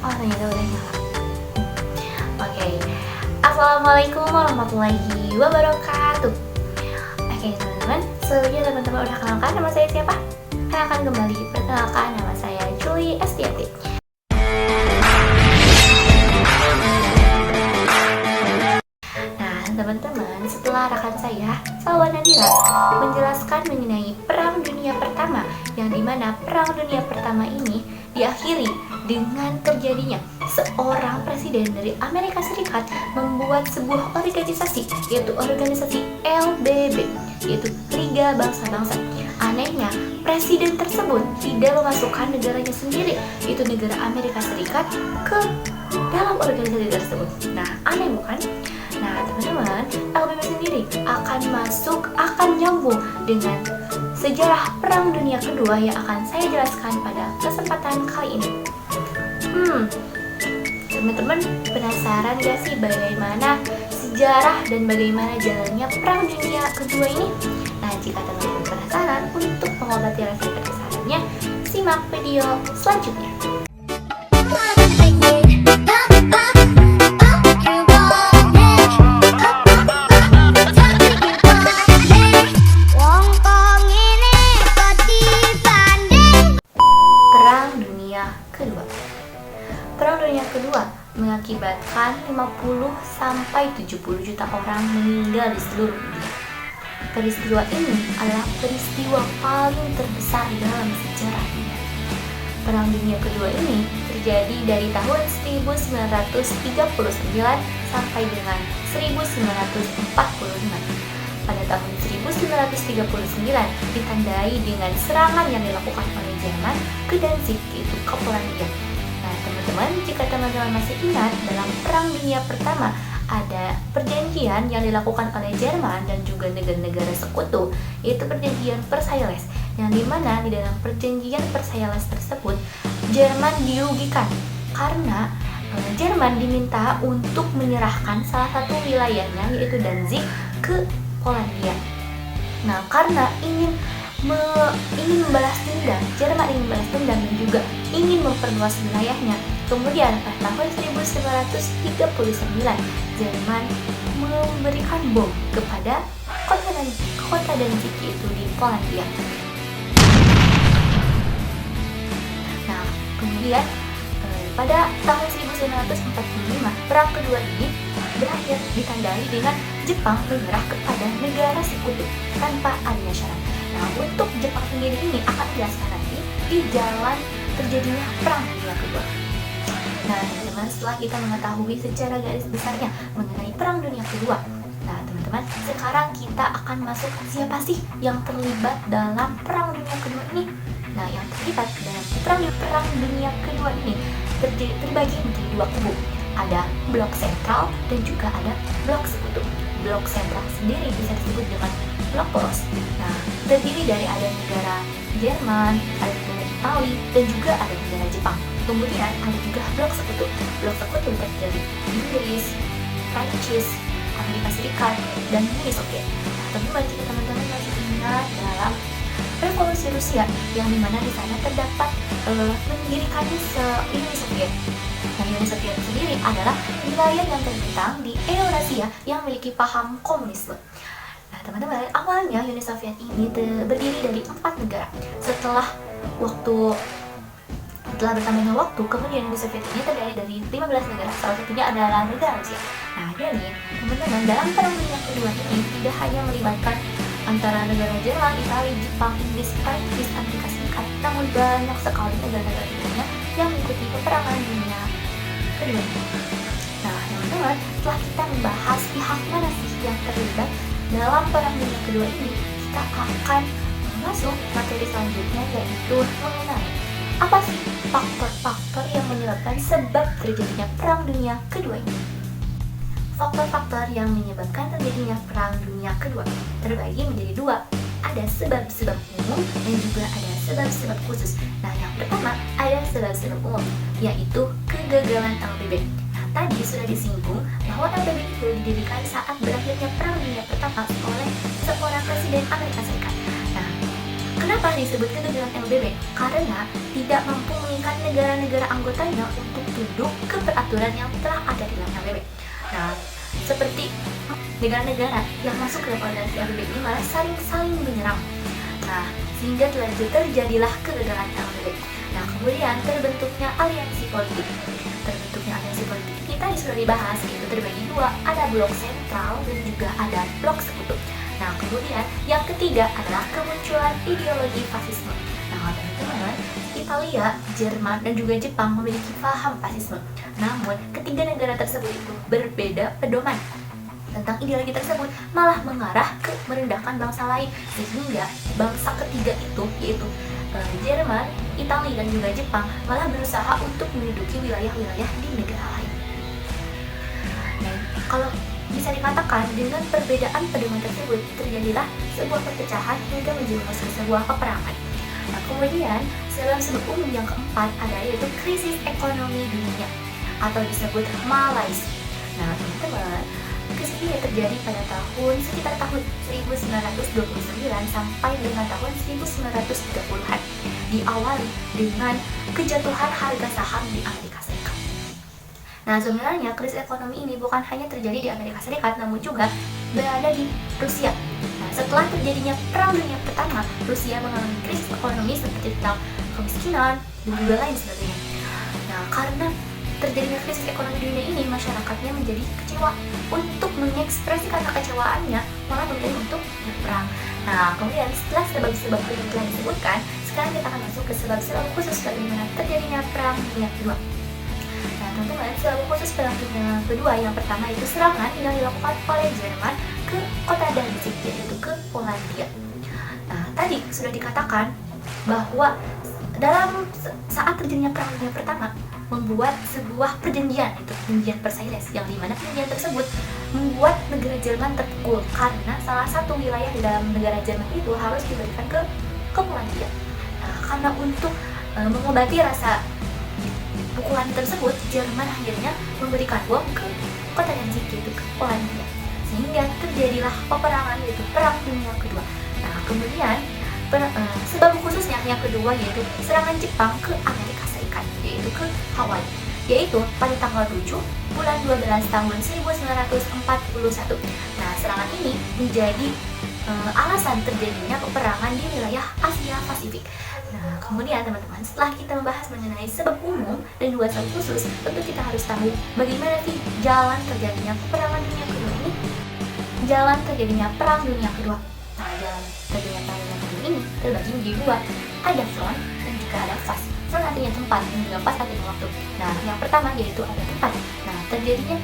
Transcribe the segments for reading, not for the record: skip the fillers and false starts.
Oh ternyata udah nyala. Oke. Assalamualaikum warahmatullahi wabarakatuh. Oke teman-teman, sebelumnya teman-teman udah kenalkan nama saya siapa? Saya akan kembali perkenalkan, nama saya Julie Estiati. Nah teman-teman, setelah rekan saya Salwa Nadira menjelaskan mengenai Perang Dunia Pertama, yang dimana Perang Dunia Pertama ini diakhiri dengan terjadinya seorang presiden dari Amerika Serikat membuat sebuah organisasi, yaitu organisasi LBB, yaitu Liga Bangsa-Bangsa. Anehnya, presiden tersebut tidak memasukkan negaranya sendiri, yaitu negara Amerika Serikat, ke dalam organisasi tersebut. Nah, aneh bukan? Nah, teman-teman, LBB sendiri akan nyambung dengan sejarah Perang Dunia Kedua yang akan saya jelaskan pada kesempatan kali ini. Teman-teman penasaran gak sih bagaimana sejarah dan bagaimana jalannya Perang Dunia Kedua ini? Nah, jika teman-teman penasaran, untuk mengobati rasa penasarannya, simak video selanjutnya. Perang Dunia Kedua mengakibatkan 50-70 juta orang meninggal di seluruh dunia. Peristiwa ini adalah peristiwa paling terbesar dalam sejarah dunia. Perang Dunia Kedua ini terjadi dari tahun 1939 sampai dengan 1945. Pada tahun 1939 ditandai dengan serangan yang dilakukan oleh Jerman ke Danzig, yaitu ke Polandia. Nah teman-teman, jika teman-teman masih ingat, dalam Perang Dunia Pertama ada perjanjian yang dilakukan oleh Jerman dan juga negara-negara sekutu, yaitu perjanjian Versailles, yang dimana di dalam perjanjian Versailles tersebut Jerman dirugikan karena Jerman diminta untuk menyerahkan salah satu wilayahnya, yaitu Danzig, ke Polandia. Nah karena ingin membalas dendam, Jerman ingin membalas dendam dan juga ingin memperluas wilayahnya. Kemudian pada tahun 1939 Jerman memberikan bom kepada kota Danzig, itu di Polandia. Nah kemudian pada tahun 1945 Perang Kedua ini berakhir ditandai dengan Jepang menyerah kepada negara sekutu tanpa adanya syarat. Nah, untuk Jepang sendiri ini akan dijelaskan nanti di jalan terjadinya Perang Dunia Kedua. Nah, teman-teman, setelah kita mengetahui secara garis besarnya mengenai Perang Dunia Kedua, nah, teman-teman, sekarang kita akan masuk siapa sih yang terlibat dalam Perang Dunia Kedua ini? Nah, yang terlibat dalam Perang Dunia Kedua ini terbagi menjadi dua kubu. Ada blok sentral dan juga ada blok sekutu. Blok sentral sendiri bisa disebut dengan blok poros. Nah, terdiri dari ada negara Jerman, ada negara Italia, dan juga ada negara Jepang. Kemudian ada juga blok sekutu. Blok sekutu terdiri dari Inggris, Prancis, Amerika Serikat, dan Uni Soviet. Nah, teman-teman, jika teman-teman masih ingat dalam Revolusi Rusia, yang dimana di sana terdapat mendirikannya Uni Soviet. Nah, Uni Soviet sendiri adalah wilayah yang terbentang di Eurasia yang memiliki paham komunisme. Nah, teman-teman, awalnya Uni Soviet ini berdiri dari 4 negara. Setelah bertambahnya waktu, kemudian Uni Soviet ini terdiri dari 15 negara, salah satunya adalah negara Rusia. Nah, jadi teman-teman, dalam Perang Dunia Kedua ini tidak hanya melibatkan antara negara Jerman, Italia, Jepang, Inggris, Prancis, Amerika Serikat, namun banyak sekali negara-negara lainnya yang mengikuti peperangan dunia kedua. Nah, teman-teman, setelah kita membahas pihak mana sih yang terlibat dalam Perang Dunia Kedua ini, kita akan masuk materi selanjutnya, yaitu mengenai apa sih faktor-faktor yang menyebabkan sebab terjadinya Perang Dunia Kedua ini. Faktor-faktor yang menyebabkan terjadinya Perang Dunia Kedua terbagi menjadi dua. Ada sebab-sebab umum dan juga ada sebab-sebab khusus. Nah, yang pertama ada sebab-sebab umum, yaitu kegagalan LBB. Nah, tadi sudah disinggung bahwa LBB itu didirikan saat berakhirnya Perang Dunia Pertama oleh seorang presiden Amerika Serikat. Nah, Kenapa disebut ketegangan LBB? Karena tidak mampu mengikat negara-negara anggotanya untuk tunduk ke peraturan yang telah ada di dalam LBB. Nah, seperti negara-negara yang masuk ke dalam organisasi LBB ini malah saling menyerang. Nah, sehingga terjadilah kegagalan LBB. Nah, kemudian terbentuknya aliansi politik. Ini tadi sudah dibahas, yaitu terbagi dua, ada blok sentral dan juga ada blok sekutu. Nah, kemudian yang ketiga adalah kemunculan ideologi fasisme. Nah, teman-teman, Italia, Jerman, dan juga Jepang memiliki paham fasisme. Namun, ketiga negara tersebut itu berbeda pedoman tentang ideologi tersebut, malah mengarah ke merendahkan bangsa lain, sehingga bangsa ketiga itu, yaitu Jerman, Italia, dan juga Jepang, malah berusaha untuk menduduki wilayah-wilayah di negara lain. Nah, kalau bisa dikatakan dengan perbedaan pedoman tersebut terjadilah sebuah perpecahan hingga menjerumus ke sebuah peperangan. Nah, kemudian sebab umum yang keempat ada yaitu krisis ekonomi dunia atau disebut malaise. Nah, teman-teman, krisis ini terjadi pada sekitar tahun 1929 sampai dengan tahun 1930-an, diawali dengan kejatuhan harga saham di Amerika Serikat. Nah, sebenarnya krisis ekonomi ini bukan hanya terjadi di Amerika Serikat, namun juga berada di Rusia. Nah, setelah terjadinya Perang Dunia Pertama, Rusia mengalami krisis ekonomi seperti tentang kemiskinan dan juga lain sebagainya. Nah, karena terjadinya krisis ekonomi dunia ini, masyarakatnya menjadi kecewa. Untuk mengekspresikan kekecewaannya, malah memilih untuk berperang. Nah, kemudian setelah sebab-sebab yang telah disebutkan, sekarang kita akan masuk ke sebab-sebab khusus bagaimana terjadinya Perang Dunia Kedua. Nah, teman-teman, sebab khusus Perang Dunia Kedua yang pertama itu serangan yang dilakukan oleh Jerman ke kota Danzig, yaitu ke Polandia. Nah, tadi sudah dikatakan bahwa dalam saat terjadinya Perang Dunia Pertama, membuat sebuah perjanjian, itu perjanjian Versailles, yang dimana perjanjian tersebut membuat negara Jerman terpukul karena salah satu wilayah di dalam negara Jerman itu harus diberikan ke Polandia. Nah, karena untuk mengobati rasa pukulan tersebut, Jerman akhirnya memberikan bom ke kota Danzig, yaitu ke Polandia, sehingga terjadilah peperangan, yaitu Perang Dunia Kedua. Nah, kemudian sebab khususnya yang kedua yaitu serangan Jepang ke Amerika Serikat, yaitu ke Hawaii, yaitu pada tanggal 7 bulan 12 tahun 1941. Nah, serangan ini menjadi alasan terjadinya peperangan di wilayah Asia Pasifik. Nah, kemudian teman-teman, setelah kita membahas mengenai sebab umum dan dua sebab khusus, tentu kita harus tahu bagaimana sih jalan terjadinya peperangan dunia kedua ini, jalan terjadinya Perang Dunia Kedua. Nah, jalan terjadinya Perang Dunia Kedua ini terbagi menjadi dua, ada front dan juga ada fast. Front artinya tempat, dan juga fast artinya waktu. Nah, yang pertama yaitu ada tempat. Nah, terjadinya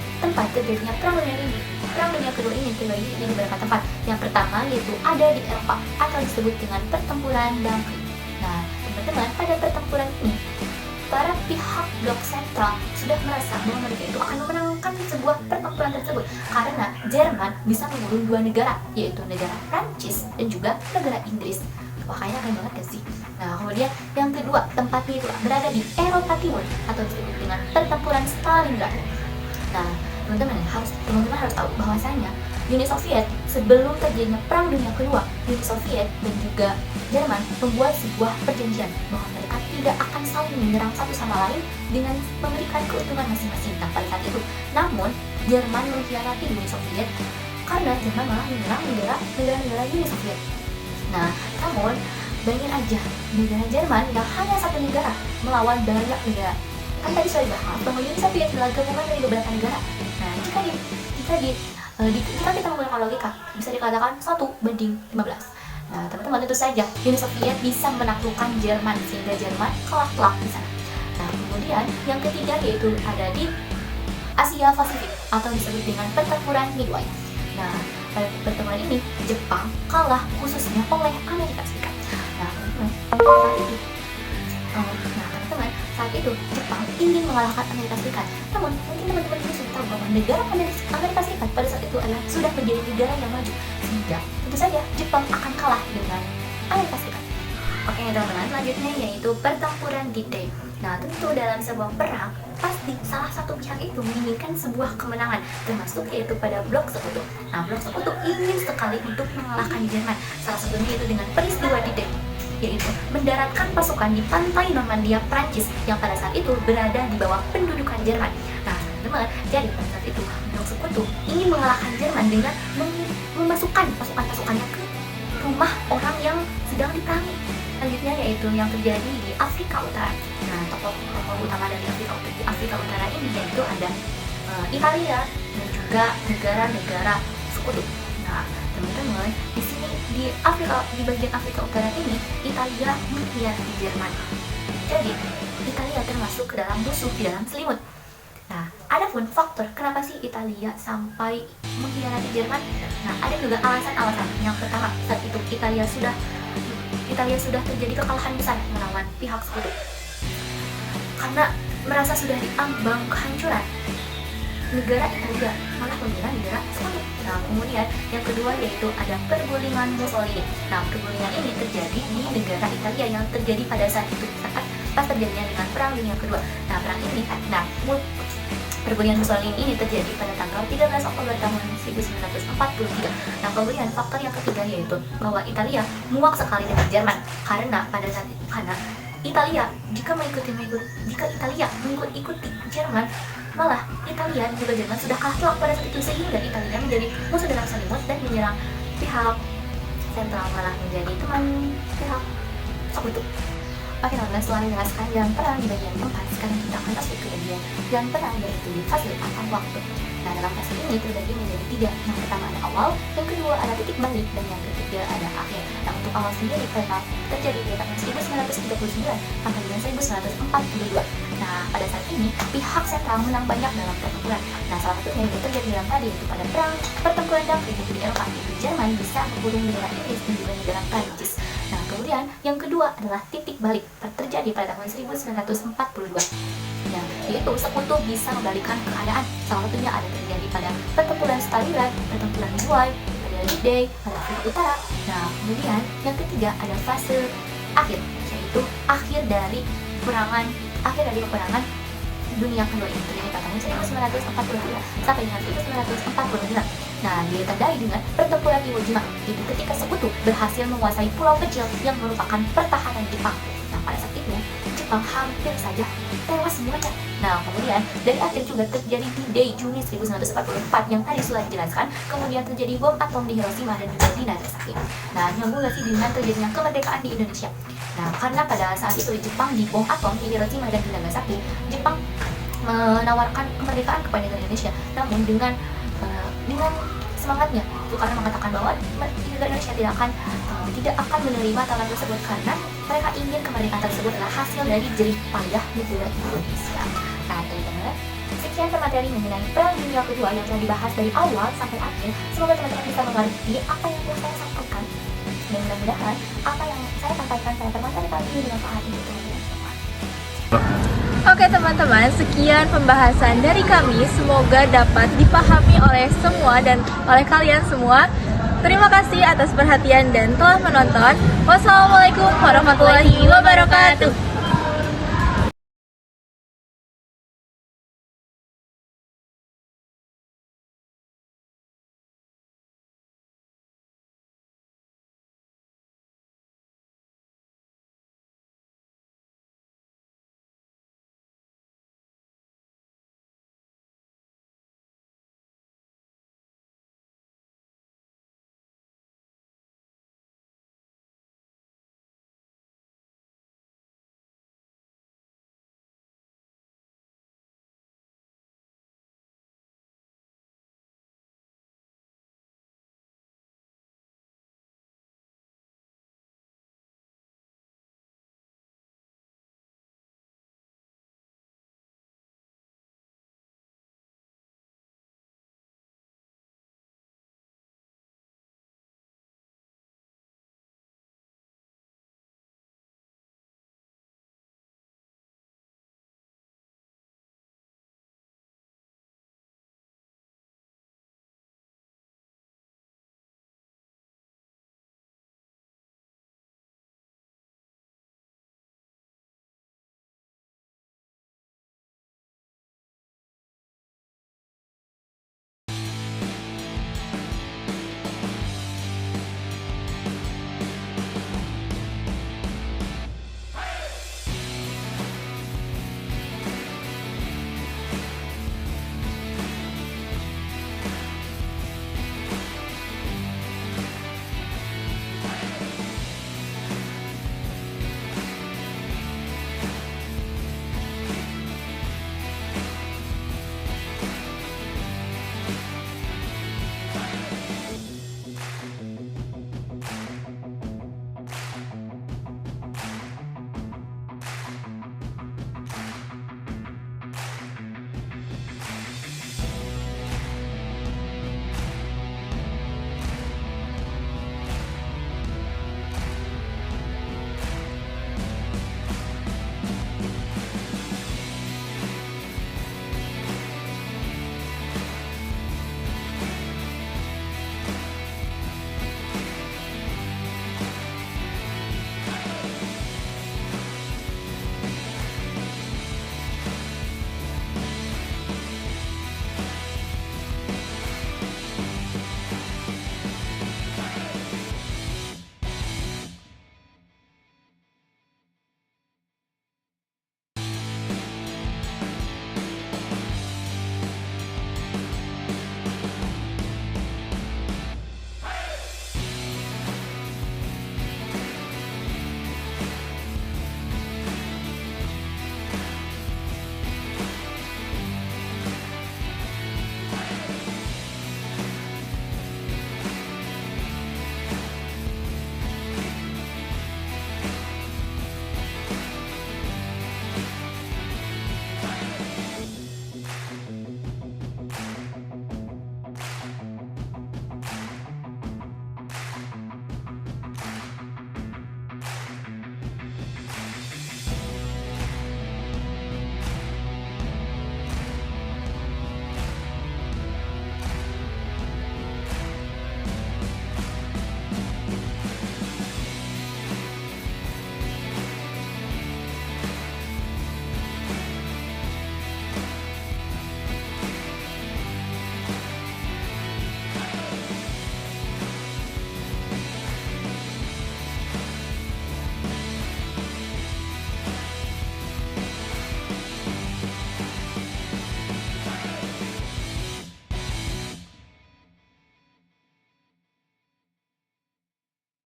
Perang Dunia ini, Perang Dunia Kedua ini terbagi di beberapa tempat. Yang pertama yaitu ada di Eropa atau disebut dengan pertempuran Dunkirk. Nah, teman-teman, pada pertempuran ini para pihak blok sentral sudah merasa bahwa mereka itu akan memenangkan sebuah pertempuran tersebut karena Jerman bisa mengurung dua negara, yaitu negara Prancis dan juga negara Inggris. Wah, kayaknya keren banget gak sih? Nah, kemudian yang kedua, tempatnya itu berada di Eropa Timur atau disebut dengan pertempuran Stalingrad. Nah, teman-teman harus tahu bahwasanya Uni Soviet sebelum terjadinya Perang Dunia Kedua, Uni Soviet dan juga Jerman membuat sebuah perjanjian bahwa mereka tidak akan saling menyerang satu sama lain dengan memberikan keuntungan masing-masing. Nah, pada saat itu, namun Jerman mengkhianati Uni Soviet karena Jerman malah menyerang negara-negara Uni Soviet. Nah, namun bayangin aja, negara Jerman yang hanya satu negara melawan banyak negara. Kan tadi sudah dibahas bahwa Uni Soviet adalah gabungan dari beberapa negara. Nah, jika kita menggunakan logika, bisa dikatakan 1:15. Nah, teman-teman, tentu saja Uni Soviet bisa menaklukkan Jerman sehingga Jerman kalah telak di sana. Nah, kemudian yang ketiga yaitu ada di Asia Pasifik atau disebut dengan pertempuran Midway. Nah, pada pertempuran ini Jepang kalah khususnya oleh Amerika Serikat. Nah, teman-teman, saat itu Jepang ingin mengalahkan Amerika Serikat. Namun, mungkin teman-teman sudah tahu bahwa negara Amerika Serikat pada saat itu adalah sudah menjadi negara yang maju, sehingga tentu saja Jepang akan kalah dengan Amerika Serikat. Oke, teman-teman, selanjutnya yaitu pertempuran D-Day. Nah, tentu dalam sebuah perang pasti salah satu pihak itu menginginkan sebuah kemenangan, termasuk yaitu pada blok sekutu. Nah, blok sekutu ingin sekali untuk mengalahkan Jerman, salah satunya itu dengan peristiwa D-Day. yaitu mendaratkan pasukan di pantai Normandia, Prancis yang pada saat itu berada di bawah pendudukan Jerman. Nah, teman-teman, jadi pada saat itu Beong Sekutu ingin mengalahkan Jerman dengan memasukkan pasukan-pasukannya ke rumah orang yang sedang diperangi. Selanjutnya yaitu yang terjadi di Afrika Utara. Nah, tokoh utama dari Afrika Utara ini yaitu ada Italia dan juga negara-negara sekutu. Nah, teman-teman, di sini di bagian Afrika Utara ini Italia mengkhianati Jerman. Jadi, Italia termasuk ke dalam musuh di dalam selimut. Nah, ada pun faktor kenapa sih Italia sampai mengkhianati Jerman? Nah, ada juga alasan-alasan. Yang pertama, saat itu Italia sudah terjadi kekalahan besar melawan pihak sekutu. Karena merasa sudah diambang kehancuran, negara Italia malah menyerang negara sekutu. Nah, kemudian yang kedua yaitu ada pergulingan Mussolini. Nah, pergulingan ini terjadi di negara Italia yang terjadi pada saat itu, pas terjadinya dengan Perang Dunia Kedua. Nah, pergulingan Mussolini ini terjadi pada tanggal 13 Oktober tahun 1943. Nah, kemudian faktor yang ketiga yaitu bahwa Italia muak sekali dengan Jerman karena pada saat itu Italia jika Italia mengikuti Jerman, malah Italia dan juga Jerman sudah kalah telak pada saat itu, sehingga Italia menjadi musuh dalam selimut dan menyerang pihak sentral, malah menjadi teman pihak sekutu. Oke teman-teman, setelah menjelaskan jalan perang di bagian 4, sekarang kita akan masuk ke bagian jalan perang, yaitu di fase atau waktu. Nah, dalam fase ini terbagi menjadi 3. Yang pertama ada awal, yang kedua ada titik balik, dan yang ketiga ada akhir. Nah, untuk awal sendiri terjadi di tahun 1939 sampai dengan 1942. Nah, pada saat ini pihak sentral menang banyak dalam pertempuran. Nah, salah satunya yang terjadi dalam tadi itu pada pertempuran Dunkirk di Eropa, itu Jerman bisa membunuh negara Inggris dan juga negara Prancis. Nah, kemudian yang kedua adalah titik balik, terjadi pada tahun 1942. Nah, yaitu sekutu bisa membalikkan keadaan. Salah satunya ada terjadi pada pertempuran Stalingrad, pertempuran Zuwai, pada D-Day, pada Afrika Utara. Nah, kemudian yang ketiga ada fase akhir, yaitu akhir dari peperangan dunia kedua ini terjadi pada tahun 1943 sampai dengan 1946. Nah, ditandai dengan pertempuran Iwo Jima, itu ketika sekutu berhasil menguasai pulau kecil yang merupakan pertahanan Jepang. Nah, pada saat itu Jepang hampir saja tewas semuanya. Nah, kemudian dari akhir juga terjadi D-Day Juni 1944 yang tadi sudah dijelaskan. Kemudian terjadi bom atom di Hiroshima dan juga di Nagasaki. Nah, nyambung lagi dengan terjadinya kemerdekaan di Indonesia. Nah, karena pada saat itu Jepang di bom atom di Hiroshima dan di Nagasaki, Jepang menawarkan kemerdekaan kepada Indonesia, namun dengan semangatnya itu karena mengatakan bahwa negara Indonesia tidak akan menerima tawaran tersebut karena mereka ingin kemerdekaan tersebut adalah hasil dari jerih payah negara Indonesia. Nah, teman-teman, sekian materi mengenai Perang Dunia Kedua yang telah dibahas dari awal sampai akhir. Semoga teman-teman bisa mengerti apa yang telah saya sampaikan, dan mudah-mudahan apa yang saya sampaikan pada materi kali ini bermanfaat untuk teman-teman semua. Oke teman-teman, sekian pembahasan dari kami. Semoga dapat dipahami oleh semua dan oleh kalian semua. Terima kasih atas perhatian dan telah menonton. Wassalamualaikum warahmatullahi wabarakatuh.